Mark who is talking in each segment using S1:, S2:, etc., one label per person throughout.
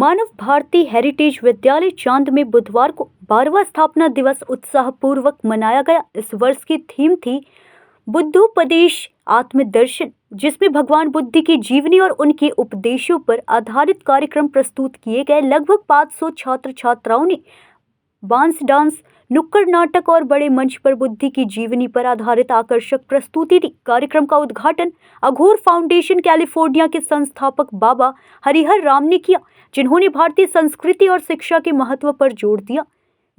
S1: मानव Bharti heritage विद्यालय चांद में बुधवार को 12वां स्थापना दिवस उत्साहपूर्वक मनाया गया। इस वर्ष की थीम थी बुद्धोपदेश आत्मदर्शन, जिसमें भगवान बुद्ध की जीवनी और उनके उपदेशों पर आधारित कार्यक्रम प्रस्तुत किए गए। लगभग 500 छात्र छात्राओं ने बांस, डांस, नुक्कड़ नाटक और बड़े मंच पर बुद्ध की जीवनी पर आधारित आकर्षक प्रस्तुति दी। कार्यक्रम का उद्घाटन अघोर फाउंडेशन कैलिफोर्निया के संस्थापक बाबा हरिहर राम ने किया, जिन्होंने भारतीय संस्कृति और शिक्षा के महत्व पर जोर दिया।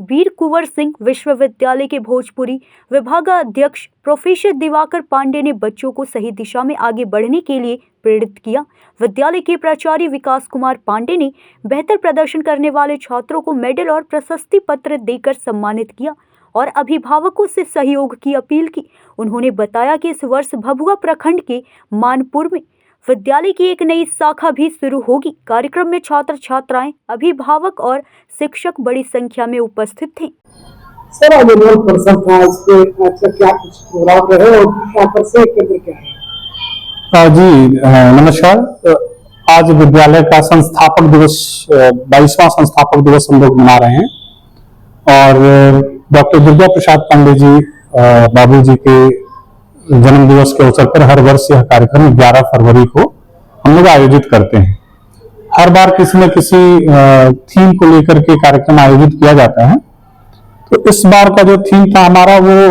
S1: वीर कुंवर सिंह विश्वविद्यालय के भोजपुरी विभागाध्यक्ष प्रोफेसर दिवाकर पांडे ने बच्चों को सही दिशा में आगे बढ़ने के लिए प्रेरित किया। विद्यालय के प्राचार्य विकास कुमार पांडे ने बेहतर प्रदर्शन करने वाले छात्रों को मेडल और प्रशस्ति पत्र देकर सम्मानित किया और अभिभावकों से सहयोग की अपील की। उन्होंने बताया कि इस वर्ष भभुआ प्रखंड के मानपुर में विद्यालय की एक नई शाखा भी शुरू होगी। कार्यक्रम में छात्र छात्राएं, अभिभावक और शिक्षक बड़ी संख्या में उपस्थित थे।
S2: सर, आज एनुअल फंक्शन था, इसके क्या कुछ प्रोग्राम रहे और आकर्षण केंद्र क्या है?
S3: जी नमस्कार। आज विद्यालय का संस्थापक दिवस 22वां संस्थापक दिवस हम लोग मना रहे हैं और डॉक्टर दुर्गा प्रसाद पांडे जी बाबू जी के जन्म दिवस के अवसर पर हर वर्ष यह कार्यक्रम 11 फरवरी को हम लोग आयोजित करते हैं। हर बार किसी न किसी थीम को लेकर के कार्यक्रम आयोजित किया जाता है। तो इस बार का जो थीम था हमारा वो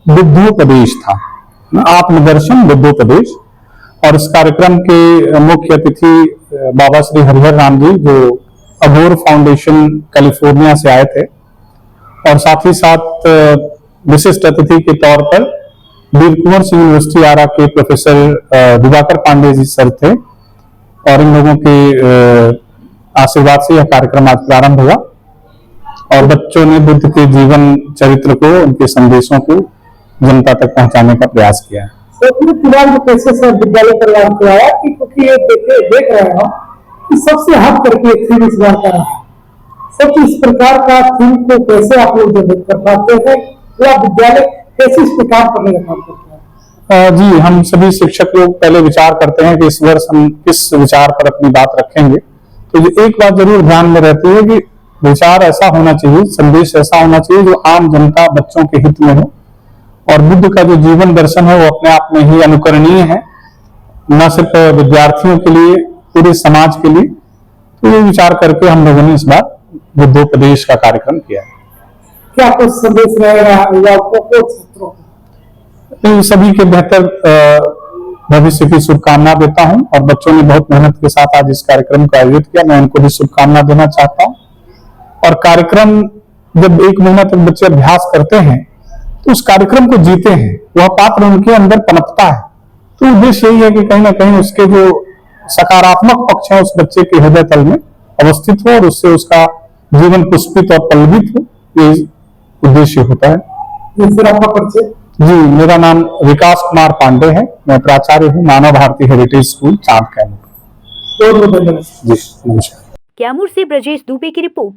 S3: बुद्धोपदेश था, आत्मदर्शन बुद्धोपदेश। और इस कार्यक्रम के मुख्य अतिथि बाबा श्री हरिहर राम जी, जो अघोर फाउंडेशन कैलिफोर्निया से आए थे, और साथ ही साथ विशिष्ट अतिथि के तौर पर वीर कुंवर सिंह यूनिवर्सिटी आरा के प्रोफेसर दिवाकर पांडे जी सर थे। और इन लोगों के आशीर्वाद से यह कार्यक्रम आज प्रारंभ हुआ और बच्चों ने बुद्ध के जीवन चरित्र को, उनके संदेशों को जनता तक पहुंचाने का प्रयास किया है।
S2: तो फिलहाल जो कैसे सर विद्यालय परिवार को आया कि क्योंकि ये देख रहे हो कि सबसे हट करके थीम इस बार का रहा है। सब इस प्रकार का थीम को कैसे आप लोग डेवलप कर पाते हैं या विद्यालय कैसे इस प्रकार करने का काम करते हैं?
S3: जी, हम सभी शिक्षक लोग पहले विचार करते हैं कि इस वर्ष हम किस विचार पर अपनी बात रखेंगे। तो एक बात जरूर ध्यान में रहती है कि विचार ऐसा होना चाहिए, संदेश ऐसा होना चाहिए जो आम जनता, बच्चों के हित में हो। और बुद्ध का जो जीवन दर्शन है वो अपने आप में ही अनुकरणीय है, न सिर्फ विद्यार्थियों के लिए, पूरे समाज के लिए। तो ये विचार करके हम लोगों ने इस बार बुद्धोपदेश का कार्यक्रम किया है।
S2: क्या कुछ संदेश रहेगा छात्रों को?
S3: सभी के बेहतर भविष्य की शुभकामना देता हूं और बच्चों ने बहुत मेहनत के साथ आज इस कार्यक्रम को आयोजित किया, मैं उनको भी शुभकामना देना चाहता हूं। और कार्यक्रम जब 1 महीना तक बच्चे अभ्यास करते हैं तो उस कार्यक्रम को जीते हैं, वह पात्र उनके अंदर पनपता है। तो उद्देश्य यही है कि कहीं ना कहीं उसके जो सकारात्मक पक्ष है उस बच्चे के हृदय तल में अवस्थित हो और उससे उसका जीवन पुष्पित और पल्लवित हो, ये उद्देश्य होता है।
S2: फिर आपका परिचय?
S3: जी, मेरा नाम विकास कुमार पांडे है, मैं प्राचार्य हूँ मानव भारती हेरिटेज स्कूल चांद कैमूर।
S2: बहुत धन्यवाद।
S3: जी नमस्कार।
S1: कैमूर से ब्रजेश दुबे की रिपोर्ट।